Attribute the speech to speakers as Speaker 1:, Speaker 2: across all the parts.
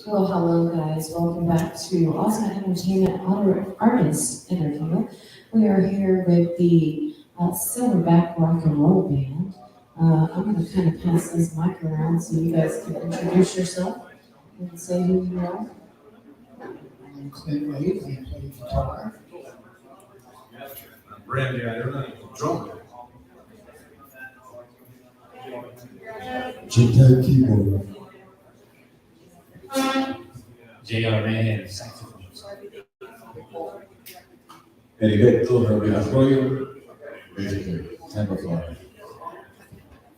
Speaker 1: Well, hello guys. Welcome back to OSMENT Entertainment Artist Interview. We are here with the Silverback Rock and Roll Band. I'm going to kind of pass this mic around so you guys can introduce yourself and say who you are.
Speaker 2: I'm Clint Wade, I play guitar.
Speaker 3: Randy, I don't know, drummer.
Speaker 2: Guitar keyboard.
Speaker 4: J.R. Man, saxophone.
Speaker 5: Heriberto Apoyo, Tampa, Florida.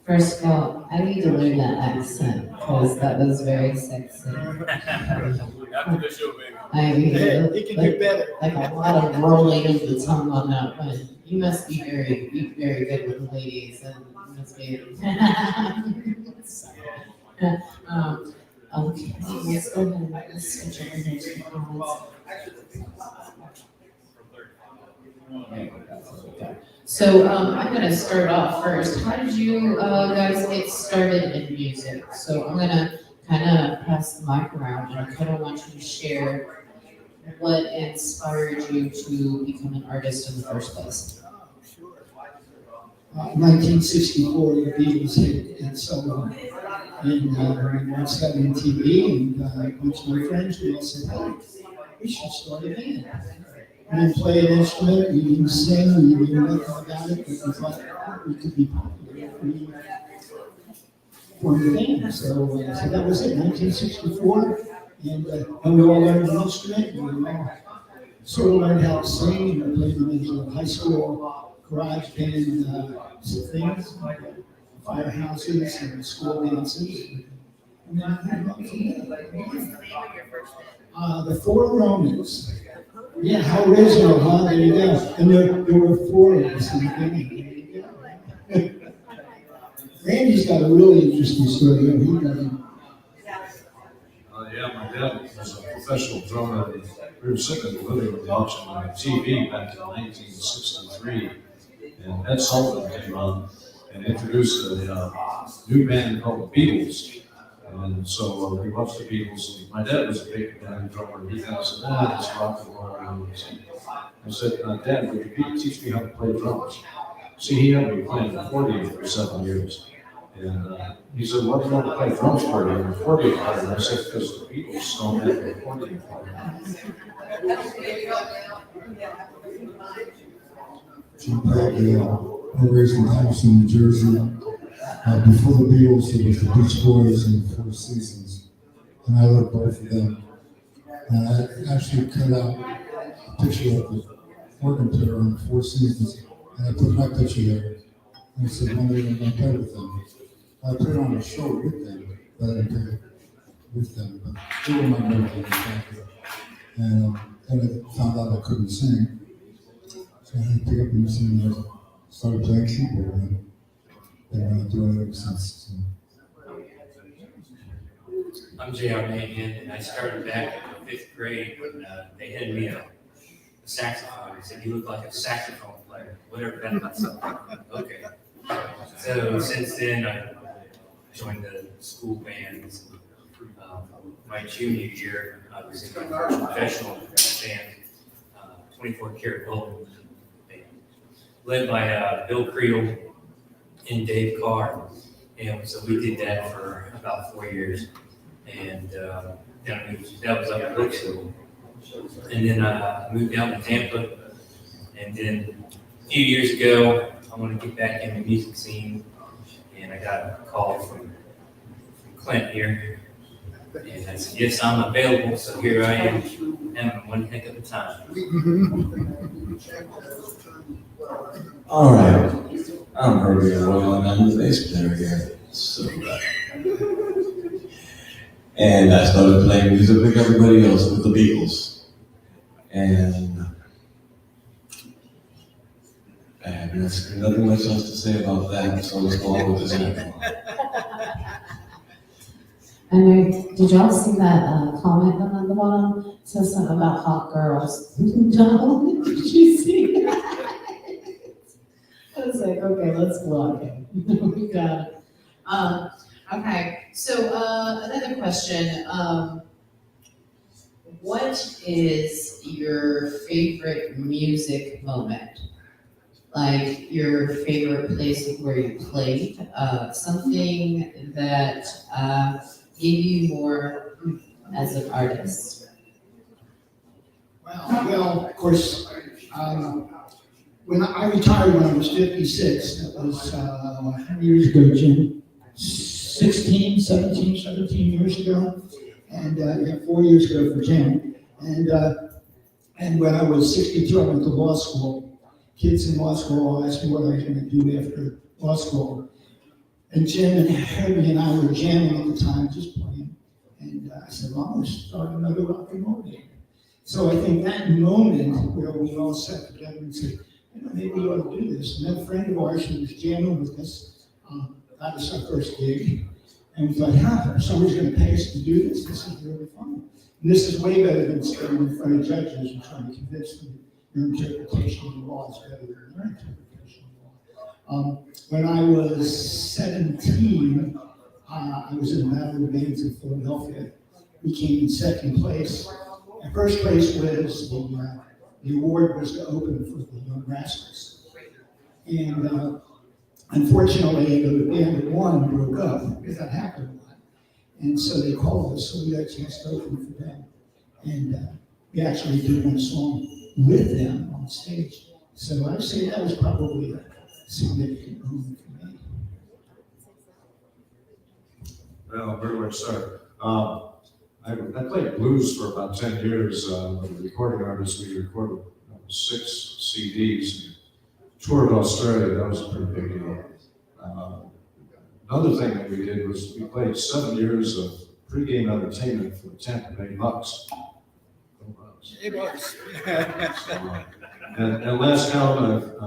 Speaker 1: First of all, I need to learn that accent because that was very sexy.
Speaker 3: After the show, baby.
Speaker 1: I mean,
Speaker 2: He can do better.
Speaker 1: like a lot of rolling of the tongue on that one. You must be very good with the ladies, and you must be. Okay, let's go ahead and let's switch over here to the comments. So I'm going to start off first. How did you guys get started in music? So I'm going to kind of pass the mic around, and I kind of want you to share what inspired you to become an artist in the first place.
Speaker 2: 1964, the Beatles hit, and so we watched that on TV, and a bunch of my friends, we all said, hey, we should start a band. We didn't play an instrument, we didn't sing, we knew nothing about it, but we thought we could be popular if we formed a band. So that was it, 1964, and we all learned an instrument, and we all sort of learned how to sing, and we played in these high school garage band things, firehouses and school dances. And then I moved on from there. The Four Romans. Yeah, how original, huh? There you go. And there were four of us in the beginning. There you go. Randy's got a really interesting story. He doesn't.
Speaker 3: Yeah, my dad was a professional drummer. We were sitting in the living room watching my TV back in 1963, and Ed Sullivan came on and introduced a new band called the Beatles. And so we watched the Beatles. My dad was a big band drummer. He kind of said, this rock and roll. I said, Dad, would you teach me how to play drums? See, he had me playing the accordion for 7 years. And he said, what do you want to play drums for? You're an accordion player. And I said, because the Beatles don't have an accordion player.
Speaker 6: Jim Peggy, I raised in Houston, New Jersey. Before the Beatles, it was the Beach Boys and Four Seasons, and I loved both of them. And I actually cut out a picture of the organ player on the Four Seasons, and I put my picture there. And I said, one day I'm going to play with them. I put on a show with them, but I didn't play with them, but they were my mentors. And then I found out I couldn't sing, so I had to pick up and sing, and I started playing keyboard. And been doing it ever since.
Speaker 4: I'm J.R. Manhan, and I started back in the 5th grade when they handed me a saxophone. They said, you look like a saxophone player, whatever that meant. Okay. So since then, I joined the school bands. My junior year, I was in my first professional band, 24 Karat Gold band, led by Bill Creel and Dave Carr. And so we did that for about 4 years. And then that was up in Brooksville. And then I moved down to Tampa. And then a few years ago, I wanted to get back in the music scene. And I got a call from Clint here. And I said, yes, I'm available. So here I am, having one heck of a time.
Speaker 5: All right. I'm Herbie Royal, and I'm the bass player here. So, and I started playing music like everybody else with the Beatles. And there's nothing much else to say about that, so let's go on with this next one.
Speaker 1: And did y'all see that comment down at the bottom? It says something about hot girls. No, did you see that? I was like, okay, let's block it. We got it. Okay, so another question. what is your favorite music moment? Like your favorite place where you played, something that gave you more as an artist?
Speaker 2: Well, of course, when I retired when I was 56, that was how many years ago, Jim? 17 years ago. And yeah, 4 years ago for Jim. And when I was 62, I went to law school. Kids in law school asked me what I was going to do after law school. And Jim and Herbie and I were jamming at the time, just playing. And I said, well, I'm going to start another rock and roll band. So I think that moment where we all sat together and said, maybe we ought to do this. And then a friend of ours who was jamming with us, that was our first gig. And we thought, somebody's going to pay us to do this. This is really fun. And this is way better than standing in front of judges and trying to convince them your interpretation of the law is better than their interpretation of the law. When I was 17, I was in a battle of bands in Philadelphia. We came in second place. And first place was the award was to open for the Young Rascals. And unfortunately, the band that won broke up, because that happened a lot. And so they called us, so we got a chance to open for them. And we actually did one song with them on stage. So I'd say that was probably a significant moment for me.
Speaker 3: Well, very much so. I played blues for about 10 years. With a recording artist, we recorded 6 CDs. Toured Australia, that was a pretty big deal. Another thing that we did was we played 7 years of pregame entertainment for the Tampa Bay Bucks. And last count, I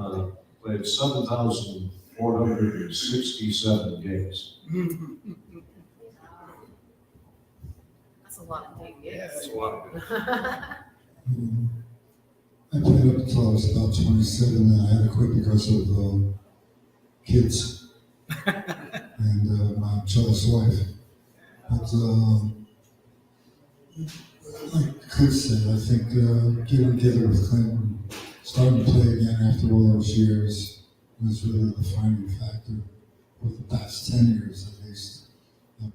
Speaker 3: played 7,467 games.
Speaker 7: That's a lot of big gigs.
Speaker 4: Yeah, that's a lot.
Speaker 6: I played up until I was about 27, and I had to quit because of kids and my jealous wife. But like Chris said, I think getting together with Clinton, starting to play again after all those years was really the defining factor for the past 10 years at least.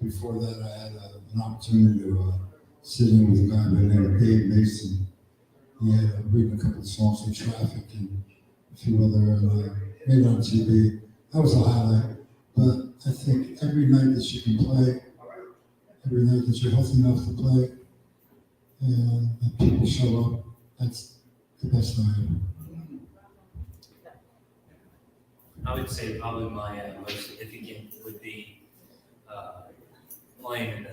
Speaker 6: Before that, I had an opportunity to sit in with a guy by the name of Dave Mason. He had written a couple of songs for Traffic and a few other, made on TV. That was a highlight. But I think every night that you can play, every night that you're healthy enough to play, and that people show up, that's the best night.
Speaker 4: I would say probably my most significant would be playing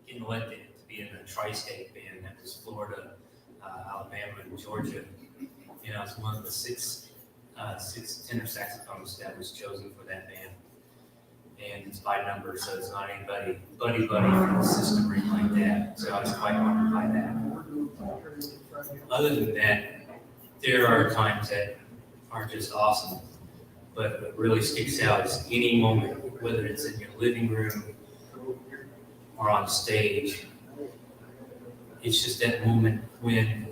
Speaker 4: getting elected to be in the tri-state band. That was Florida, Alabama, and Georgia. And I was one of the six tenor saxophonists that was chosen for that band. And it's by number, so it's not anybody buddy from the system or anything like that. So I was quite honored by that. Other than that, there are times that aren't just awesome, but what really sticks out is any moment, whether it's in your living room or on stage. It's just that moment when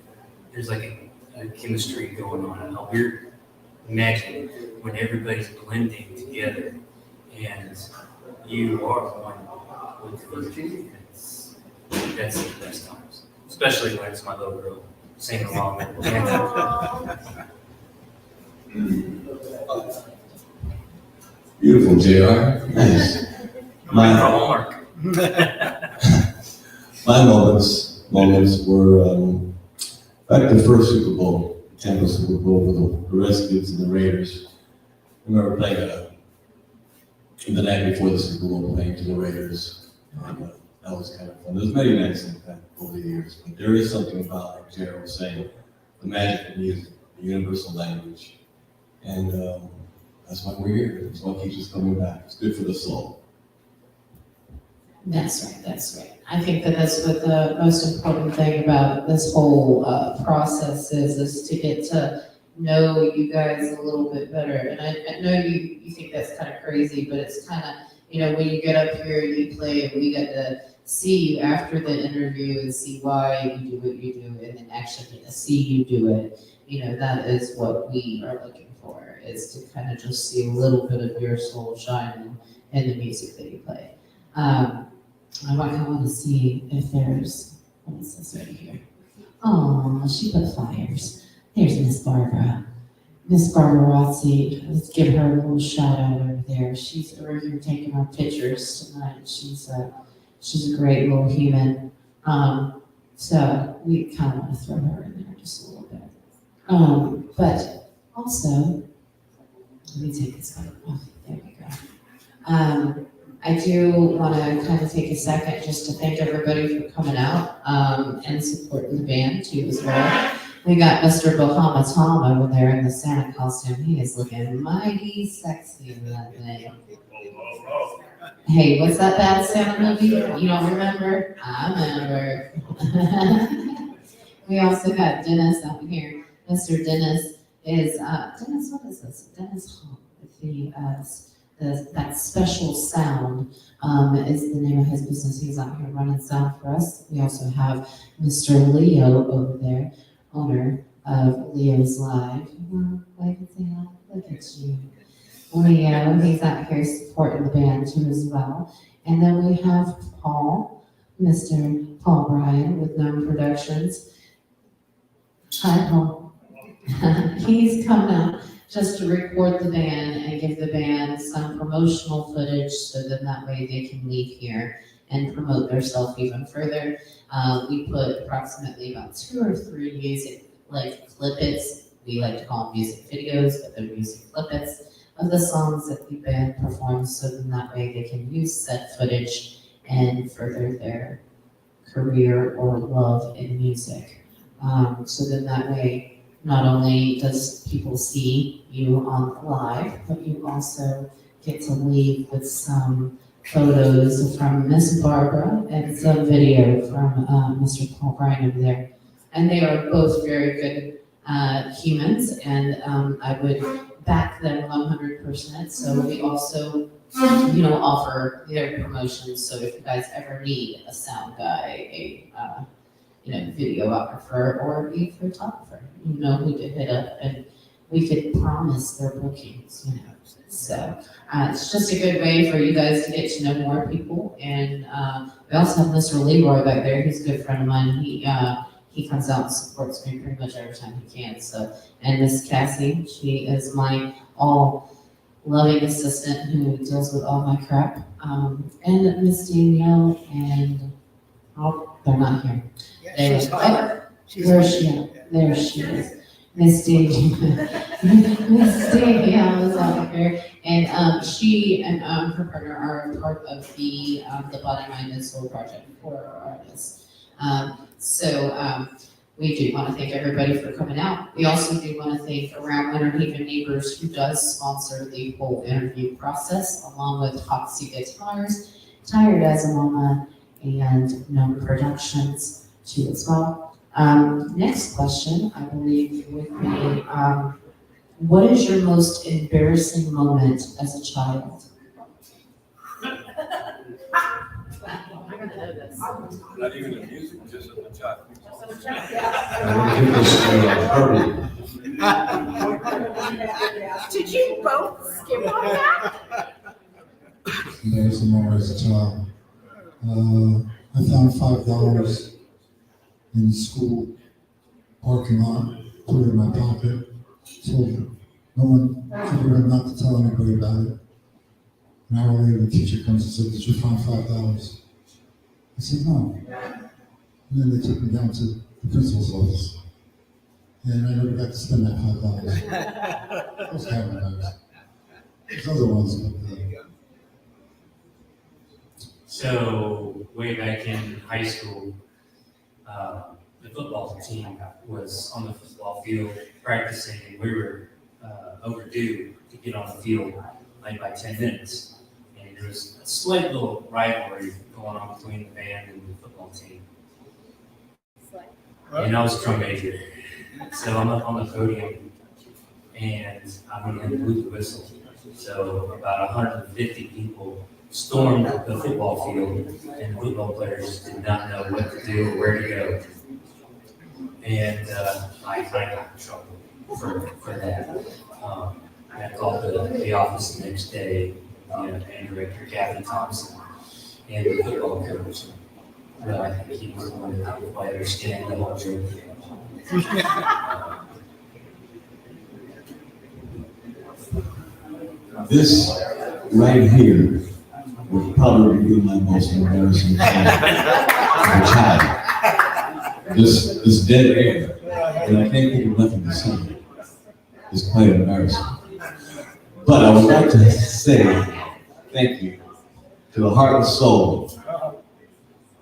Speaker 4: there's like a chemistry going on, a weird magic when everybody's blending together and you are one with the other. That's the best times, especially when it's my little girl singing along with the
Speaker 5: Beautiful, JR. Nice.
Speaker 4: My Hallmark.
Speaker 5: My moments were back to the first Super Bowl, Tampa Super Bowl with the Redskins and the Raiders. I remember playing the night before the Super Bowl, playing to the Raiders. And, that was kind of fun. There's many nights like that over the years, but there is something about, like Jared was saying, the magic of music, the universal language. And that's why we're here. That's what keeps us coming back. It's good for the soul.
Speaker 1: That's right. I think that's what the most important thing about this whole process is to get to know you guys a little bit better. And I know you think that's kind of crazy, but it's kind of, when you get up here and you play, and we got to see you after the interview and see why you do what you do, and then actually get to see you do it. That is what we are looking for, is to kind of just see a little bit of your soul shining in the music that you play. I want to see if there's, what is this right here? Oh, she put flyers. There's Miss Barbara. Miss Barbara Rossi, let's give her a little shout out over there. She's over here taking our pictures tonight. She's a great little human. So we kind of want to throw her in there just a little bit. But also, let me take this one off. There we go. I do want to kind of take a second just to thank everybody for coming out and supporting the band too as well. We got Mr. Bahama Tom over there in the Santa costume. He is looking mighty sexy in that thing. Hey, what's that bad Santa movie? You don't remember? I remember. We also got Dennis out here. Mr. Dennis is, Dennis, what is this? Dennis Hall with that special sound is the name of his business. He's out here running sound for us. We also have Mr. Leo over there, owner of Leo's Live. Wave and say hi. Look at you. Leo, he's out here supporting the band too as well. And then we have Paul, Mr. Paul Bryan with Gnome Productions. Hi, Paul. He's coming out just to record the band and give the band some promotional footage so that way they can leave here and promote themselves even further. We put approximately about 2 or 3 music clippets. We like to call them music videos, but they're music clippets of the songs that the band performs, so that way they can use said footage and further their career or love in music. So that way, not only does people see you on live, but you also get to leave with some photos from Miss Barbara and some video from Mr. Paul Bryan over there. And they are both very good humans, and I would back them 100%. So we also, offer their promotions. So if you guys ever need a sound guy, a videographer, or a photographer, you know who to hit up, and we could promise their bookings. So it's just a good way for you guys to get to know more people. And we also have Mr. Leroy back there. He's a good friend of mine. He comes out and supports me pretty much every time he can. So, and Miss Cassie, she is my all loving assistant who deals with all my crap. And Miss Danielle and they're not here. Where is she at? There she is. Miss Danielle. Miss Danielle is out here, and she and her partner are part of the Body, Mind, and Soul project for our artists. We do want to thank everybody for coming out. We also do want to thank Around Uneven Neighbors, who does sponsor the whole interview process, along with Hoxie Guitars, Tired as a Mama, and Gnome Productions too as well. Next question, I believe, would be, what is your most embarrassing moment as a child?
Speaker 7: I'm gonna know this.
Speaker 8: Not even the music, just at the child.
Speaker 3: I would give this to Harvey.
Speaker 7: Did you both skip on that?
Speaker 6: Embarrassing moment as a child. I found $5 in the school parking lot, put it in my pocket, told no one, told her not to tell anybody about it. An hour later, the teacher comes and said, "Did you find $5?" I said, "No." And then they took me down to the principal's office. And I never got to spend that $5. I was kind of embarrassed. There's other ones, but
Speaker 4: So way back in high school, the football team was on the football field practicing, and we were overdue to get on the field like by 10 minutes. And there was a slight little rivalry going on between the band and the football team. And I was a drum major. So I'm up on the podium and I'm going to blew the whistle. So about 150 people stormed the football field, and the football players did not know what to do or where to go. And I got in trouble for that. I called the office the next day, band director Kathy Thompson, and the football coach. Well, I think he was the one that didn't quite understand the whole joke.
Speaker 5: This right here would probably be my most embarrassing time as a child. This dead air, and I can't think of nothing to say, is quite embarrassing. But I would like to say thank you to the heart and soul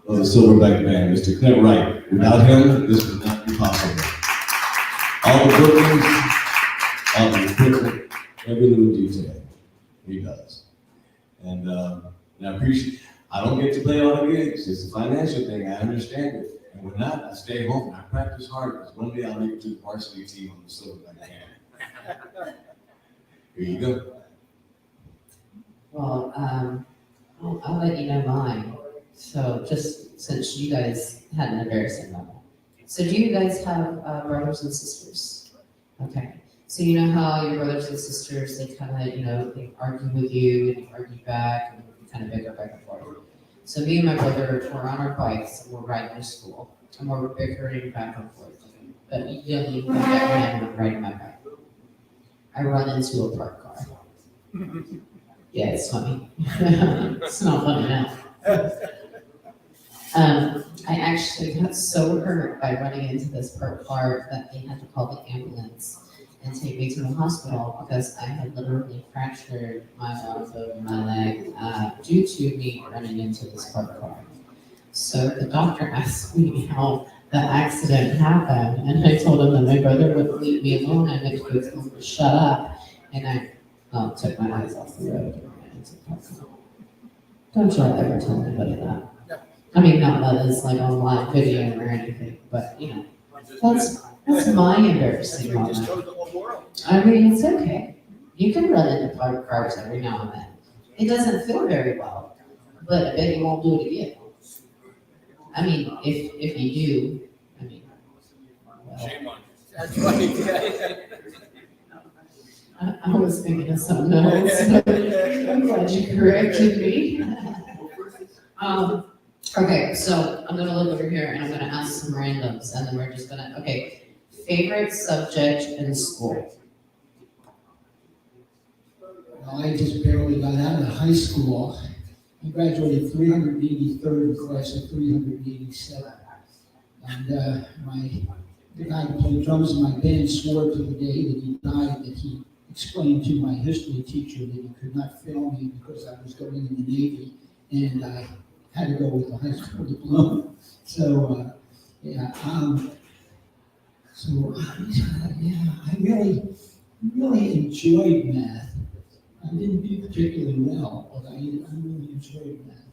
Speaker 5: of the Silverback Band, Mr. Clint Wright. Without him, this would not be possible. All the bookings, all the equipment, every little detail, he does. And I appreciate, I don't get to play all the gigs. It's a financial thing, I understand it. And when not, I stay home and I practice hard, because one day I'll make it to the varsity team on the Silverback Band. Here you go.
Speaker 1: Well, I'll let you know mine. So just since you guys had an embarrassing moment. So do you guys have brothers and sisters? Okay. So you know how your brothers and sisters, they kind of, they argue with you and you argue back and you kind of bicker back and forth. So me and my brother, we're on our bikes and we're riding to school and we're bickering back and forth. But you don't even get mad when I'm riding my bike. I run into a parked car. Yeah, it's funny. It's not funny now. I actually got so hurt by running into this parked car that they had to call the ambulance and take me to the hospital because I had literally fractured my arm and my leg due to me running into this parked car. So the doctor asked me how the accident happened, and I told him that my brother wouldn't leave me alone. I had to go tell him to shut up, and I took my eyes off the road and ran into the parked car. Don't you ever tell anybody that. I mean, not that it's like on live video or anything, but that's my embarrassing moment. I mean, it's okay. You can run into parked cars every now and then. It doesn't feel very well, but I bet you won't do it again. I mean, if you do, I mean, well,
Speaker 8: Shame on you. That's right.
Speaker 1: I was thinking of something else, but I'm glad you corrected me. Okay, so I'm gonna look over here and I'm gonna ask some randoms and then we're just gonna, okay, favorite subject in school?
Speaker 2: Well, I just barely got out of high school. I graduated 383rd class of 387. And the guy who played drums in my band swore to the day that he died that he explained to my history teacher that he could not fail me because I was going in the Navy and I had to go with the high school diploma. So, I really enjoyed math. I didn't do particularly well, but I really enjoyed math.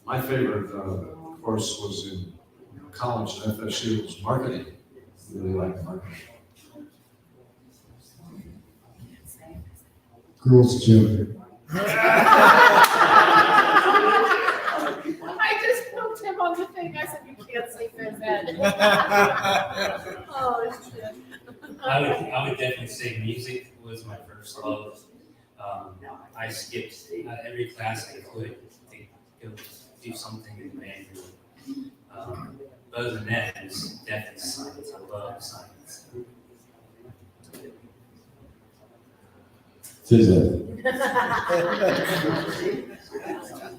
Speaker 3: My favorite course was in college at FSU, was marketing. Really liked marketing.
Speaker 6: Girls' gym.
Speaker 7: I just poked him on the thing. I said, you can't sleep in bed. Oh, shit.
Speaker 4: I would definitely say music was my first love. I skipped every class I could to go do something in the band room. Other than that, it was definitely science. I love science.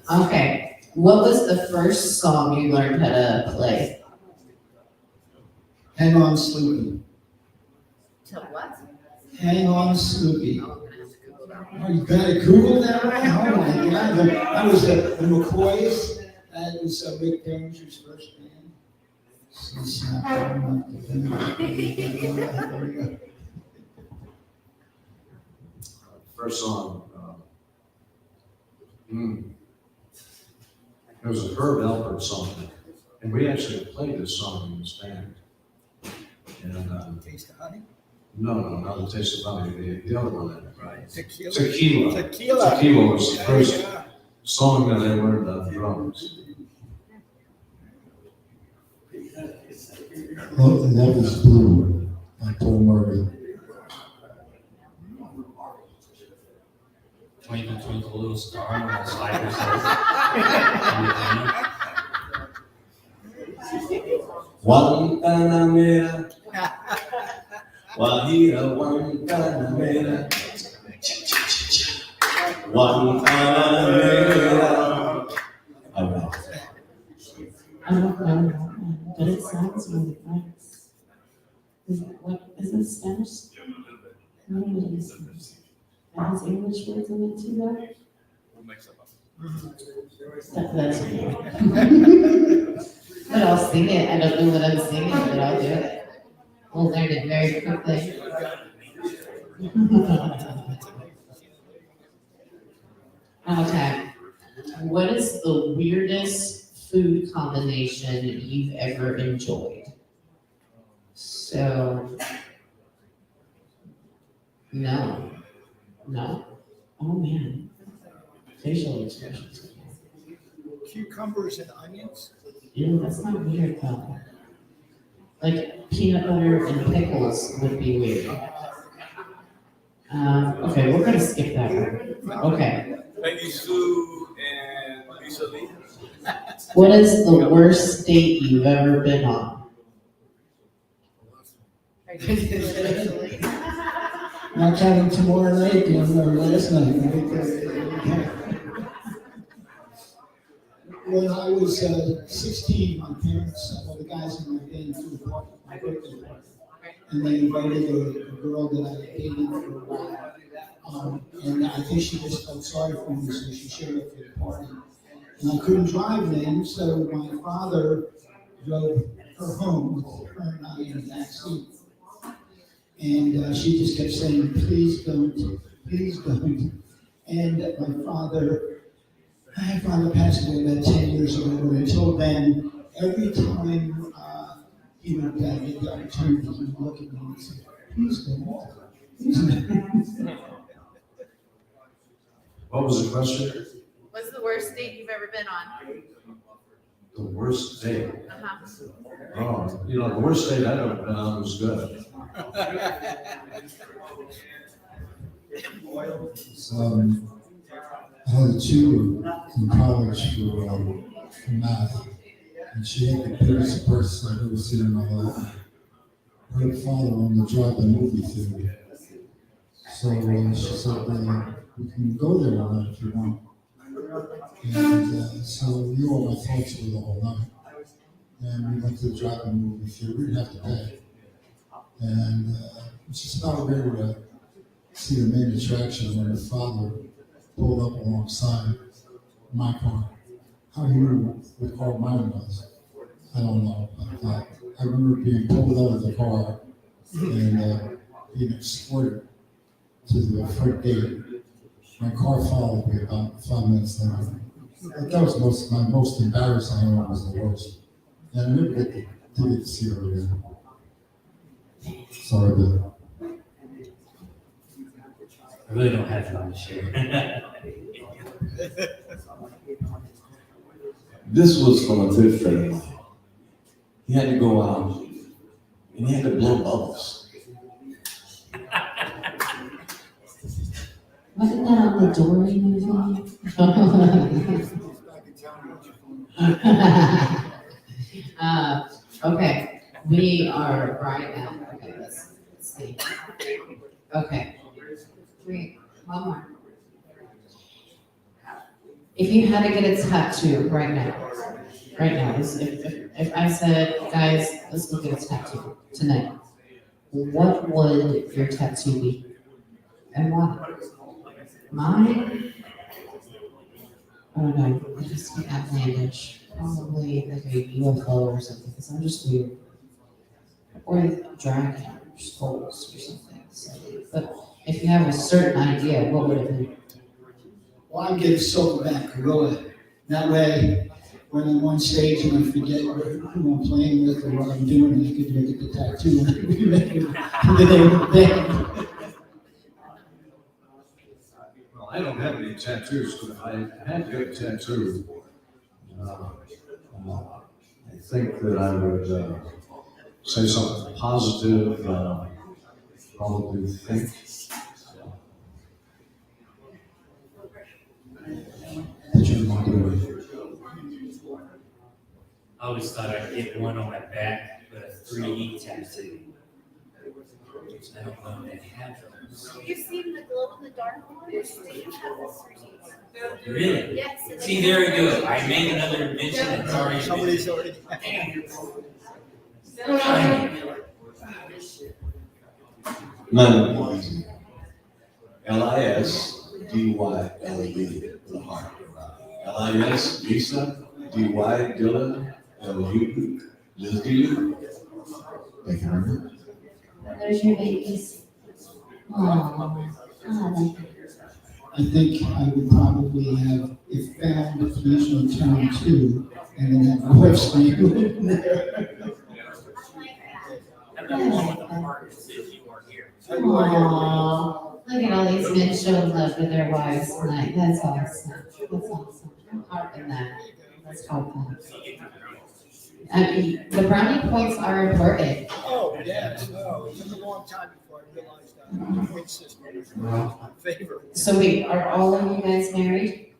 Speaker 1: Okay, what was the first song you learned how to play?
Speaker 2: Hang on, Sloopy.
Speaker 7: To what?
Speaker 2: Hang on, Sloopy.
Speaker 7: Oh, I'm gonna have to Google that.
Speaker 2: Oh, you gotta Google that one? Oh my God, that was the McCoys. That was Rick Derringer's first band. There we go.
Speaker 3: First song, it was a Herb Alpert song, and we actually played this song in this band. And
Speaker 8: Taste of honey?
Speaker 3: no, not the Taste of Honey, the other one.
Speaker 8: Tequila.
Speaker 3: Tequila.
Speaker 8: Tequila.
Speaker 3: Tequila was the first
Speaker 8: Yeah.
Speaker 3: song that I learned on drums.
Speaker 6: Love is Blue by Paul Murray.
Speaker 4: Twinkle, twinkle, little star, on the sliders.
Speaker 5: Guantanamera, Guajira, Guantanamera, Guantanamera. All right.
Speaker 1: I don't know, but it sounds really nice. Is it Spanish? No, it is. It has English words in it too, though? That's but I'll sing it. I don't know what I'm singing, but I'll do it. We'll learn it very quickly. Okay. What is the weirdest food combination you've ever enjoyed? So, no. Oh man. Facial expressions.
Speaker 8: Cucumbers and onions.
Speaker 1: Ew, that's not weird though. Like peanut butter and pickles would be weird. Okay, we're gonna skip that one. Okay.
Speaker 9: Peggy Sue and Lisa Lee.
Speaker 1: What is the worst date you've ever been on?
Speaker 2: Not counting tomorrow night, or last night, right? When I was 16, my parents, the guys in my band threw a party, my birthday party. And they invited a girl that I dated for a while. And I think she just felt sorry for me, so she showed up for the party. And I couldn't drive then, so my father drove her home with her and I in the back seat. And she just kept saying, please don't. And my father passed away about 10 years ago, and until then, every time he would get the opportunity, he would look at me and say, please don't.
Speaker 3: What was the question?
Speaker 7: What's the worst date you've ever been on?
Speaker 3: The worst date?
Speaker 7: Uh-huh.
Speaker 3: Oh, the worst date I've ever been on was good.
Speaker 6: I had a tutor in college for math, and she had the biggest purse I've ever seen in my life. Her father owned the drive-in movie theater. So she said, we can go there one night if you want. And so you all my thoughts were the whole night. And we went to the drive-in movie theater. We didn't have to pay. And it's just about ready to see the main attraction when her father pulled up alongside my car. How he knew what car mine was, I don't know. But I remember being pulled out of the car and being escorted to the front gate. My car followed me about 5 minutes later. But that was my most embarrassing one was the worst. And I never did get to see her again. Sorry, Bill.
Speaker 4: I really don't have time to share.
Speaker 5: This was from a good friend of mine. He had to go out and he had to blow bubbles.
Speaker 1: Wasn't that on the Dory movie? Okay, we are right now. Okay, let's see. Okay. One more. If you had to get a tattoo right now, if I said, guys, let's go get a tattoo tonight, what would your tattoo be? And why? Mine? I don't know, it just be outlandish. Probably like a UFO or something, because I'm just weird. Or a dragon or skulls or something. So, but if you have a certain idea, what would it be?
Speaker 2: Well, I get a silverback gorilla. That way, when I'm on stage and I forget who I'm playing with or what I'm doing, I could look at the tattoo and remember the name of the band.
Speaker 3: Well, I don't have any tattoos, but if I had to get a tattoo, I think that I would say something positive, probably think.
Speaker 2: That you're not doing.
Speaker 4: I always thought I'd get one on my back with a 3D tattoo. I don't know if they have those.
Speaker 7: You've seen the glow in the dark ones? They have this for
Speaker 4: Really?
Speaker 7: Yes.
Speaker 4: See, there we go. I made another invention that's already.
Speaker 8: Somebody's already.
Speaker 5: Mine is easy. LISDYLD with a heart. LIS Lisa, DY Dylan, LU Lizzie. Thank you very much.
Speaker 1: There's your babies. Aww.
Speaker 2: I think I would probably have, if found, usually turn 2, and then have wife's name in there.
Speaker 4: I've got one with a heart that says you are here.
Speaker 1: Aww. Look at all these men showing love to their wives tonight. That's awesome. That's awesome. Heart in that. Let's hope that. I mean, the brownie points are important.
Speaker 8: Oh, yes, no, it took a long time before I realized that. The point system was my favorite.
Speaker 1: So wait, are all of you guys married?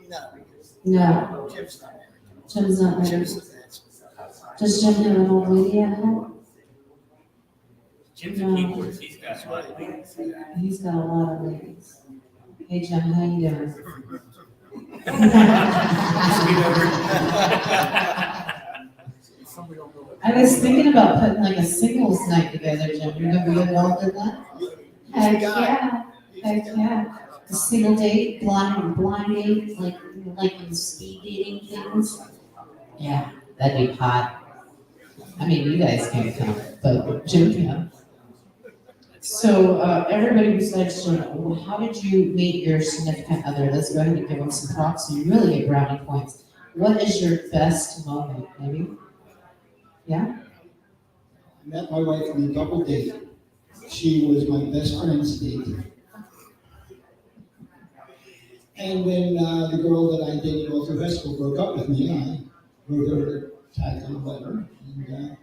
Speaker 8: No,
Speaker 1: No.
Speaker 8: Jim's not married.
Speaker 1: Jim's not married.
Speaker 8: Jim's the best.
Speaker 1: Does Jim have an old lady at home?
Speaker 4: Jim's a keyboard, he's got one.
Speaker 1: He's got a lot of ladies. Hey Jim, how you doing? I was thinking about putting like a singles night together, Jim. You're gonna be involved in that? Heck yeah, heck yeah. A single date, blind date, like in speed dating things. Yeah, that'd be hot. I mean, you guys can't come, but Jim can. So, everybody besides Jim, how did you meet your significant other? Let's go ahead and give them some props and really get brownie points. What is your best moment, maybe? Yeah?
Speaker 2: I met my wife on a double date. She was my best friend's date. And when the girl that I dated all through high school broke up with me, I wrote her a tag on a letter. And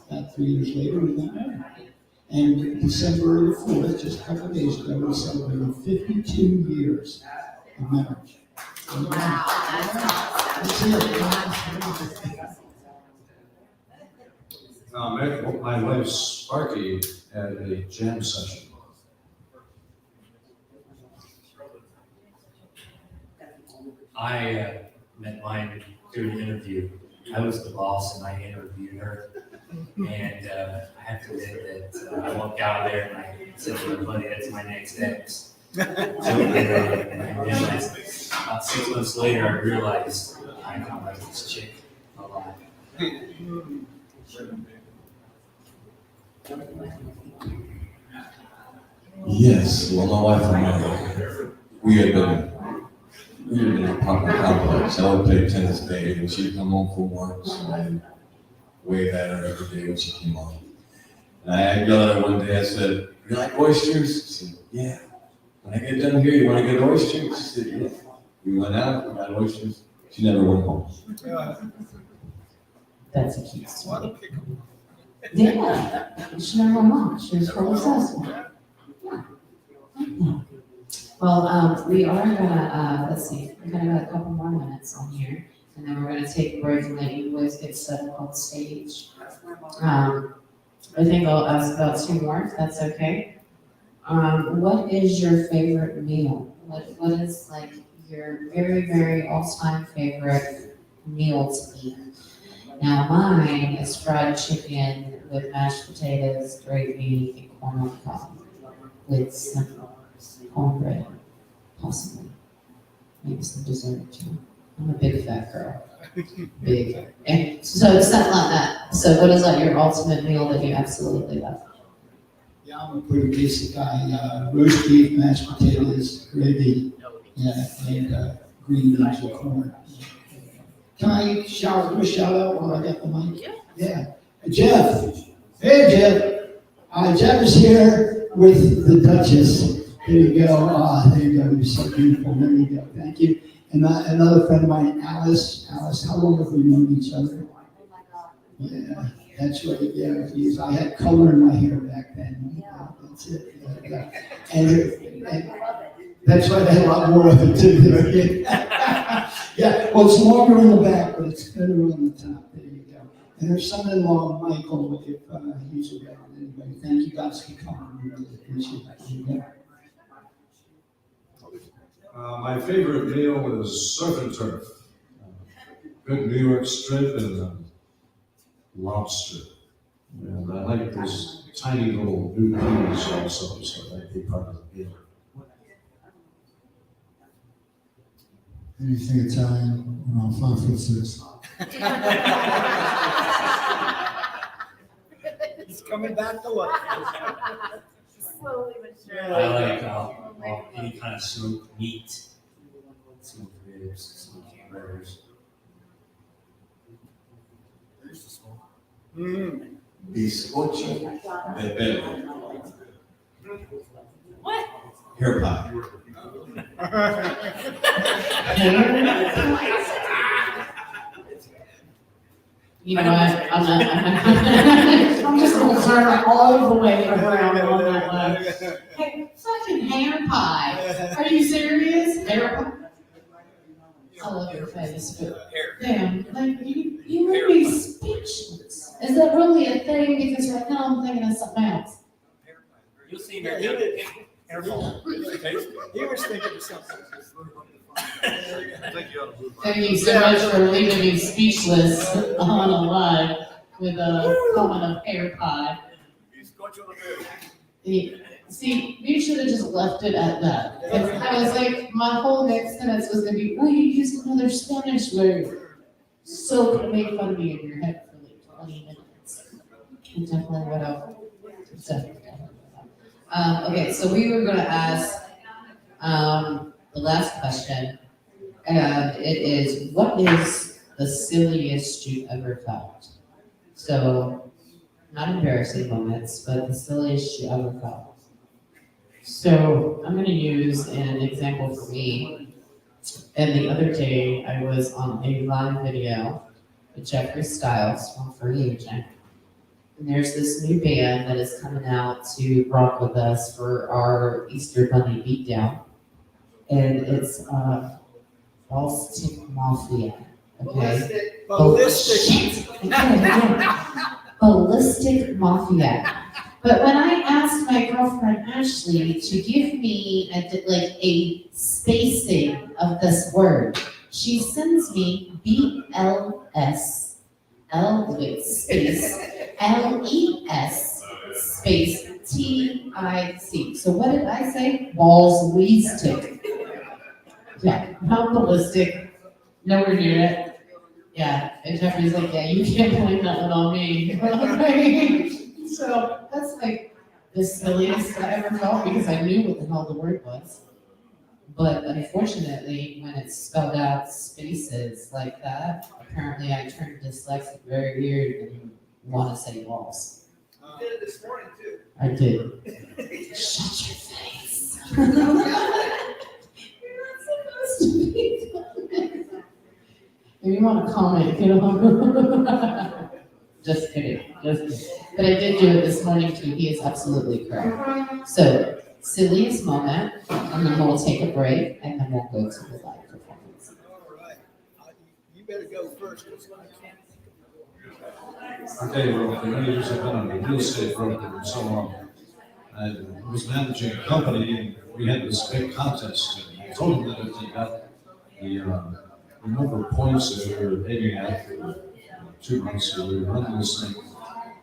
Speaker 2: about 3 years later, we got married. And December the 4th, just a couple of days ago, we celebrated 52 years of marriage.
Speaker 7: Wow, that's
Speaker 2: That's it.
Speaker 3: My wife Sparky had a jam session.
Speaker 4: I met mine through an interview. I was the boss and I interviewed her. And I have to admit that I walked out of there and I said to my buddy, that's my next ex. And then about 6 months later, I realized I don't like this chick a lot.
Speaker 5: Yes, well, my wife and I, we had been in a apartment complex. I would play tennis day, and she'd come home from work, so I'd wave at her every day when she came home. And I yelled at her one day, I said, "You like oysters?" She said, "Yeah." "When I get done here, you want to get oysters?" She said, "Yeah." We went out, we got oysters. She never went home.
Speaker 1: That's a cute story.
Speaker 8: What a pickle.
Speaker 1: Yeah, she never went home. She was full successful. Yeah. Well, we are gonna, let's see, we're gonna have a couple more minutes on here, and then we're gonna take a break and let you boys get set up on stage. I think I'll ask about 2 more, if that's okay. What is your favorite meal? What is like your very, very all-time favorite meal to eat? Now mine is fried chicken with mashed potatoes, gravy, and corn on the cob with some cornbread, possibly. Maybe some dessert too. I'm a big fat girl. Big. And so it's something like that. So what is like your ultimate meal that you absolutely love?
Speaker 2: Yeah, I'm a pretty basic guy. Roast beef, mashed potatoes, gravy, yeah, and green beans with corn. Can I give a shout out while I got the mic? Yeah. Jeff. Hey, Jeff. Jeff is here with the Duchess. There you go. There you go. You're so beautiful. There you go. Thank you. And another friend of mine, Alice. Alice, how long have we known each other? Yeah, that's right. Yeah, geez, I had color in my hair back then. That's it. Yeah. And that's right. I had a lot more of it too. Yeah. Well, it's longer in the back, but it's better on the top. There you go. And her son-in-law, Michael, if he's around. Anyway, thank you guys for coming. We really appreciate it. Yeah.
Speaker 3: My favorite meal is surf and turf. Good New York strip and lobster. And I like those tiny little new peas also, so that'd be part of the meal.
Speaker 6: Anything Italian, around 5'6".
Speaker 8: It's coming back to life.
Speaker 7: Slowly but surely.
Speaker 4: I like any kind of smoked meat, smoked ribs, smoked hamburgers.
Speaker 5: Bizcocho de pelo.
Speaker 7: What?
Speaker 5: Hair pie.
Speaker 1: You know what, I'm just gonna turn all the way around on that one. Hey, fucking hair pie, are you serious? Hair pie? I love your face, but damn, like, you made me speechless. Is that really a thing? Because right now I'm thinking of something else.
Speaker 4: You'll see
Speaker 8: Yeah,
Speaker 4: me.
Speaker 8: he did. He was thinking of something.
Speaker 1: Thank you so much for leaving me speechless on a live with a comment of hair pie. See, you should have just left it at that. Because I was like, my whole next sentence was gonna be, oh, you used another Spanish word. So could make fun of me in your head for like 20 minutes. It definitely would have. Okay, so we were gonna ask the last question. And it is, what is the silliest you ever felt? So, not embarrassing moments, but the silliest you ever felt. So, I'm going to use an example for me. And the other day, I was on a live video with Jeffree Styles from Free Agent. And there's this new band that is coming out to rock with us for our Easter Bunny Beatdown. And it's Ballistic Mafia. Okay?
Speaker 8: Ballistic.
Speaker 1: Ballistic Mafia. But when I asked my girlfriend Ashley to give me a spacing of this word, she sends me BLS space LES space TIC. So what did I say? Ballistic. Yeah, not ballistic. Nowhere near it. Yeah, and Jeffrey's like, yeah, you can't blame that one on me. So that's like the silliest I ever felt because I knew what the hell the word was. But unfortunately, when it's spelled out spaces like that, apparently I turned dyslexic very weird and want to say balls.
Speaker 8: You did it this morning too.
Speaker 1: I did. Shut your face. You're not supposed to be doing this. If you want to comment, you know. Just kidding. But I did do it this morning too. He is absolutely correct. So, silliest moment, and then we'll take a break, and then we'll go to the live performance.
Speaker 8: All right. You better go first.
Speaker 3: I'll tell you, for many years I've been on the real estate broker for so long. I was managing a company and we had this big contest. And I told them that if they got the number of points that we were aiming at for 2 months, so we were running this thing,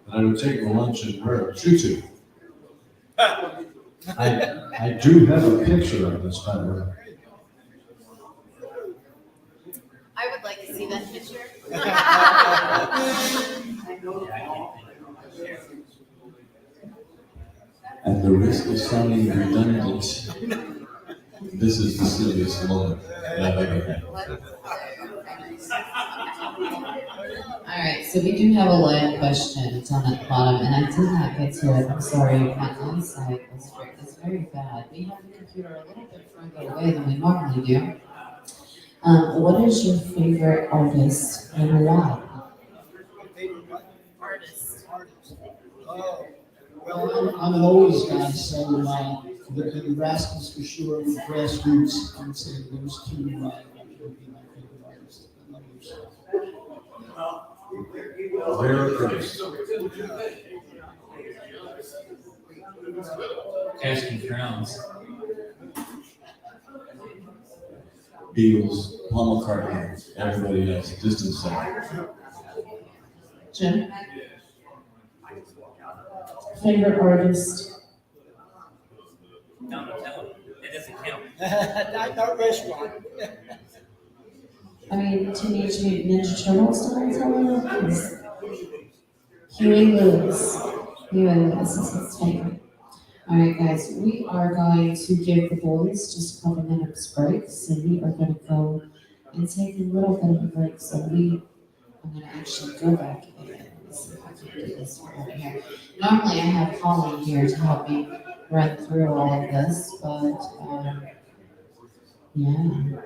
Speaker 3: that I would take them to lunch and wear a tutu. I do have a picture of this, by the way.
Speaker 7: I would like to see that picture.
Speaker 5: At the risk of sounding redundant, this is the silliest moment that I've ever had.
Speaker 1: All right, so we do have a live question. It's on the bottom, and I did not get to it. I'm sorry. My eyesight is very bad. We have the computer a little bit further away than we normally do. What is your favorite artist and why?
Speaker 8: Favorite what?
Speaker 7: Artist.
Speaker 8: Artist. Oh,
Speaker 2: Well, I'm an oldies guy, so the Rascals for sure, the Grassroots, I would say those two would be my favorite artists. I love your stuff.
Speaker 3: Rare Curtis.
Speaker 4: Casting crowns.
Speaker 5: Beatles, Paul McCartney, everybody else, distant second.
Speaker 1: Jim? Favorite artist?
Speaker 4: Donatello. It doesn't count.
Speaker 8: not restaurant.
Speaker 1: I mean, Teenage Mutant Ninja Turtles, Donatello? Because Huey Lewis. Huey Lewis is his favorite. All right, guys, we are going to give the boys just a couple minutes break. So we are going to go and take a little bit of a break. So I'm going to actually go back and let's see if I can do this from over here. Normally I have Holly here to help me run through all of this, but yeah,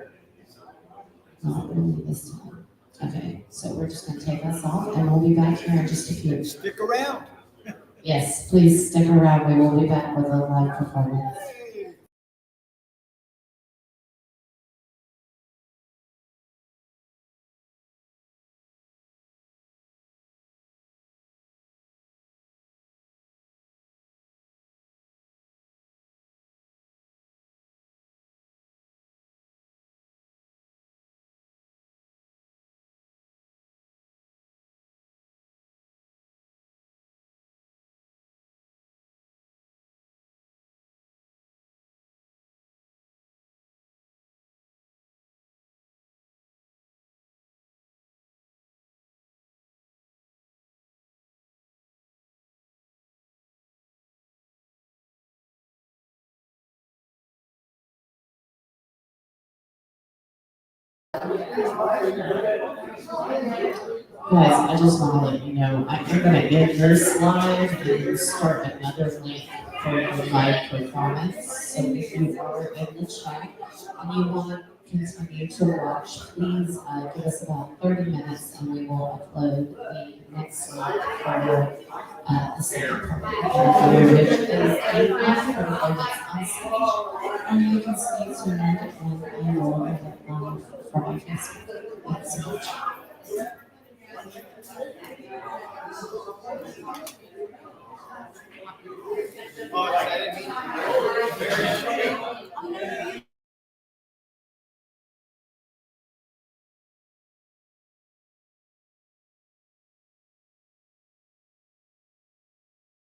Speaker 1: not really this time. Okay, so we're just going to take us off and we'll be back here in just a few.
Speaker 8: Stick around.
Speaker 1: Yes, please stick around. We will be back with a live performance. Guys, I just want to let you know, I'm going to end this live and start another link for the live performance. So if you are in the chat and you want to continue to watch, please give us about 30 minutes and we will upload the next link for the second part, which is a live performance on stage. And you can stay tuned and I will have it live from my Facebook. Thanks so much.
Speaker 8: Oh, I didn't mean to.